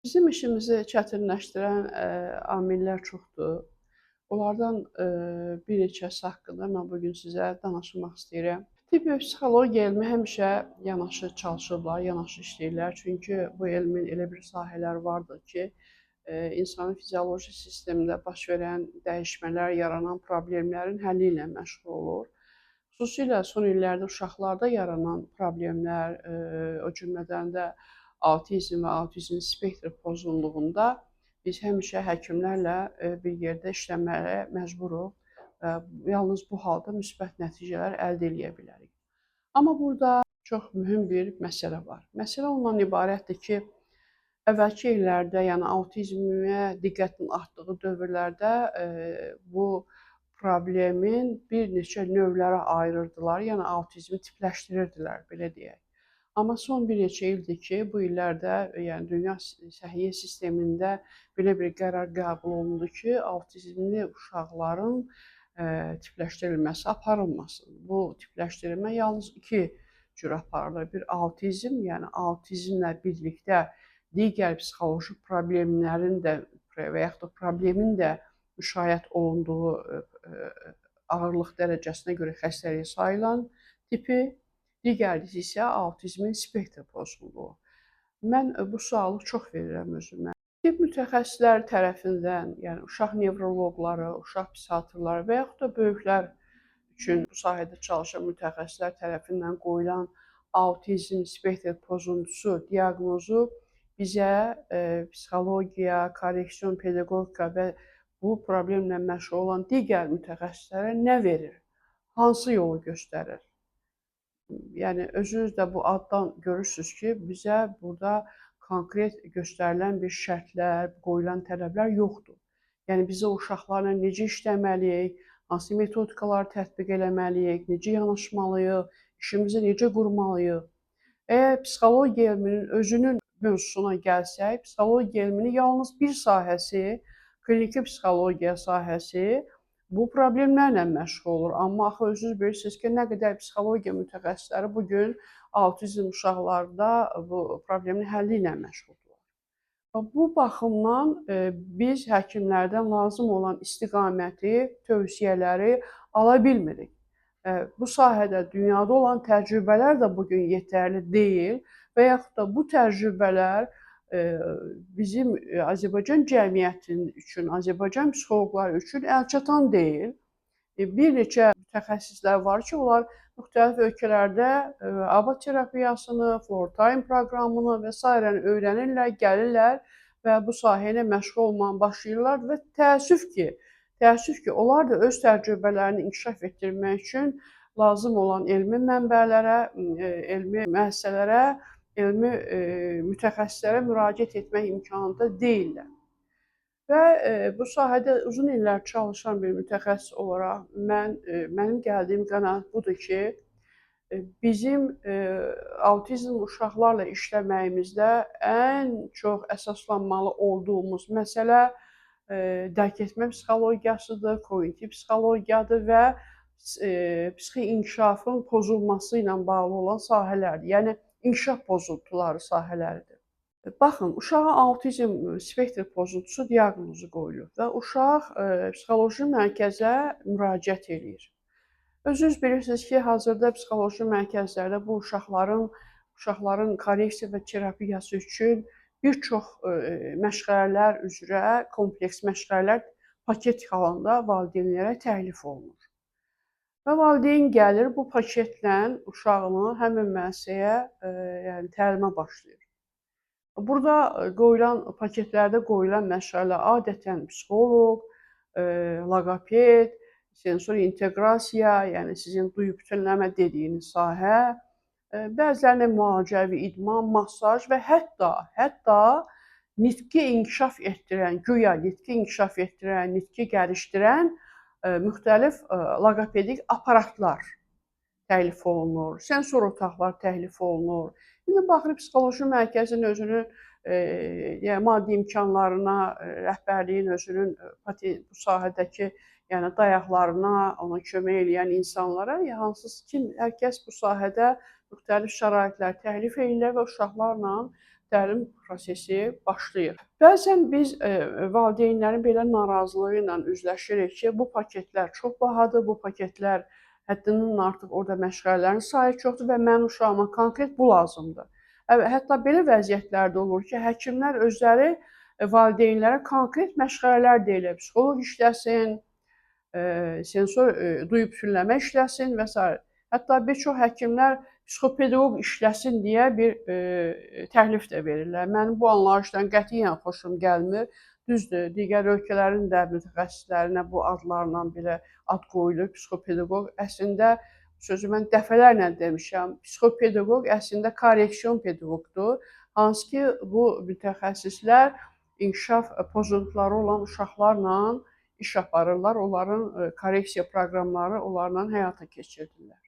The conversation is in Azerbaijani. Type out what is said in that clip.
Bizim işimizi çətinləşdirən amillər çoxdur. Onlardan bir neçəsi haqqında mən bu gün sizə danışmaq istəyirəm. Tibb və psixologiya elmi həmişə yanaşı çalışıblar, yanaşı işləyirlər. Çünki bu elmin elə bir sahələri vardır ki, insanın fizioloji sistemində baş verən dəyişmələr, yaranan problemlərin həlli ilə məşğul olur. Xüsusilə son illərdə uşaqlarda yaranan problemlər, o cümlədən də autizm və autizm spektr pozğunluğunda biz həmişə həkimlərlə bir yerdə işləməyə məcburuq və yalnız bu halda müsbət nəticələr əldə edə bilərik. Amma burada çox mühüm bir məsələ var. Məsələ ondan ibarətdir ki, əvvəlki illərdə, yəni autizmə diqqətin artdığı dövrlərdə bu problemin bir neçə növlərə ayırırdılar, yəni autizmi tipləşdirirdilər, belə deyək. Amma son bir neçə ildir ki, bu illərdə, yəni dünya səhiyyə sistemində belə bir qərar qəbul olundu ki, autizmli uşaqların tipləşdirilməsi aparılmasın. Bu tipləşdirmə yalnız iki cür aparılır. Bir autizm, yəni autizmlə birlikdə digər psixoloji problemlərin də və yaxud da problemin də müşahidə olunduğu ağırlıq dərəcəsinə görə xəstəlik sayılan tipi, digərisi isə autizmin spektr pozğunluğu. Mən bu sualı çox verirəm özümə. Tibb mütəxəssisləri tərəfindən, yəni uşaq nevroloqları, uşaq psixiatrları və yaxud da böyüklər üçün bu sahədə çalışan mütəxəssislər tərəfindən qoyulan autizm spektr pozuntusu diaqnozu bizə psixologiya, korreksion pedaqogika və bu problemlə məşğul olan digər mütəxəssislərə nə verir? Hansı yolu göstərir? Yəni özünüz də bu addan görürsünüz ki, bizə burada konkret göstərilən bir şərtlər, qoyulan tələblər yoxdur. Yəni bizə uşaqlarla necə işləməliyik, hansı metodikaları tətbiq eləməliyik, necə yanaşmalıyıq, işimizi necə qurmalıyıq? Əgər psixologiya elminin özünün mövzusuna gəlsək, psixologiya elminin yalnız bir sahəsi, kliniki psixologiya sahəsi bu problemlərlə məşğul olur. Amma axı özünüz bilirsiniz ki, nə qədər psixologiya mütəxəssisləri bu gün autizm uşaqlarda bu problemin həlli ilə məşğuldurlar. Bu baxımdan biz həkimlərdən lazım olan istiqaməti, tövsiyələri ala bilmirik. Bu sahədə dünyada olan təcrübələr də bugün yetərli deyil və yaxud da bu təcrübələr bizim Azərbaycan cəmiyyətinin üçün, Azərbaycan psixoloqları üçün əlçatan deyil. Bir neçə mütəxəssislər var ki, onlar müxtəlif ölkələrdə ABA terapiyasını, floor time proqramını və sairəni öyrənirlər, gəlirlər və bu sahə ilə məşğul olmağa başlayırlar və təəssüf ki, onlar da öz təcrübələrini inkişaf etdirmək üçün lazım olan elmi mənbələrə, elmi müəssisələrə, elmi mütəxəssislərə müraciət etmək imkanında deyillər. Və bu sahədə uzun illər çalışan bir mütəxəssis olaraq mənim gəldiyim qənaət budur ki, bizim autizm uşaqlarla işləməyimizdə ən çox əsaslanmalı olduğumuz məsələ dərk etmə psixologiyasıdır, kognitiv psixologiyadır və psixi inkişafın pozulması ilə bağlı olan sahələrdir. Yəni inkişaf pozuntuları sahələridir. Baxın, uşağa autizm spektr pozuntusu diaqnozu qoyulur və uşaq psixoloji mərkəzə müraciət eləyir. Özünüz bilirsiniz ki, hazırda psixoloji mərkəzlərdə bu uşaqların korreksiya və terapiyası üçün bir çox məşğələlər üzrə kompleks məşğələlər paket halında valideynlərə təklif olunur. Və valideyn gəlir bu paketlə uşağını həmin müəssisəyə, yəni təlimə başlayır. Burada paketlərdə qoyulan məşğələ adətən psixoloq, loqoped, sensori inteqrasiya, yəni sizin duyu bütünləmə dediyiniz sahə, bəzilərində müalicəvi idman, massaj və hətta nitqi inkişaf etdirən, güya nitqi inkişaf etdirən, nitqi gəlişdirən müxtəlif loqopedik aparatlar təklif olunur, sensor otaqlar təklif olunur. İndi baxırıq psixoloji mərkəzin özünün maddi imkanlarına, rəhbərliyin özünün bu sahədəki yəni dayaqlarına, ona kömək eləyən insanlara, hər kəs bu sahədə müxtəlif şəraitlər təklif edirlər və uşaqlarla təlim prosesi başlayır. Bəzən biz valideynlərin belə narazılığı ilə üzləşirik ki, bu paketlər çox bahadır, bu paketlər həddindən artıq orada məşğələlərin sayı çoxdur və mənim uşağıma konkret bu lazımdır. Hətta belə vəziyyətlər də olur ki, həkimlər özləri valideynlərə konkret məşğələlər deyirlər. Psixoloq işləsin, sensor duyub tünləmə işləsin və s. Hətta bir çox həkimlər psixopedaqoq işləsin deyə bir təklif də verirlər. Mənim bu anlayışdan qətiyyən xoşum gəlmir. Düzdür, digər ölkələrin də mütəxəssislərinə bu adlarla belə ad qoyulur, psixopedaqoq. Əslində sözü mən dəfələrlə demişəm. Psixopedaqoq əslində korreksion pedaqoqdur. Hansı ki, bu mütəxəssislər inkişaf pozuntuları olan uşaqlarla iş aparırlar, onların korreksiya proqramları onlarla həyata keçirilir.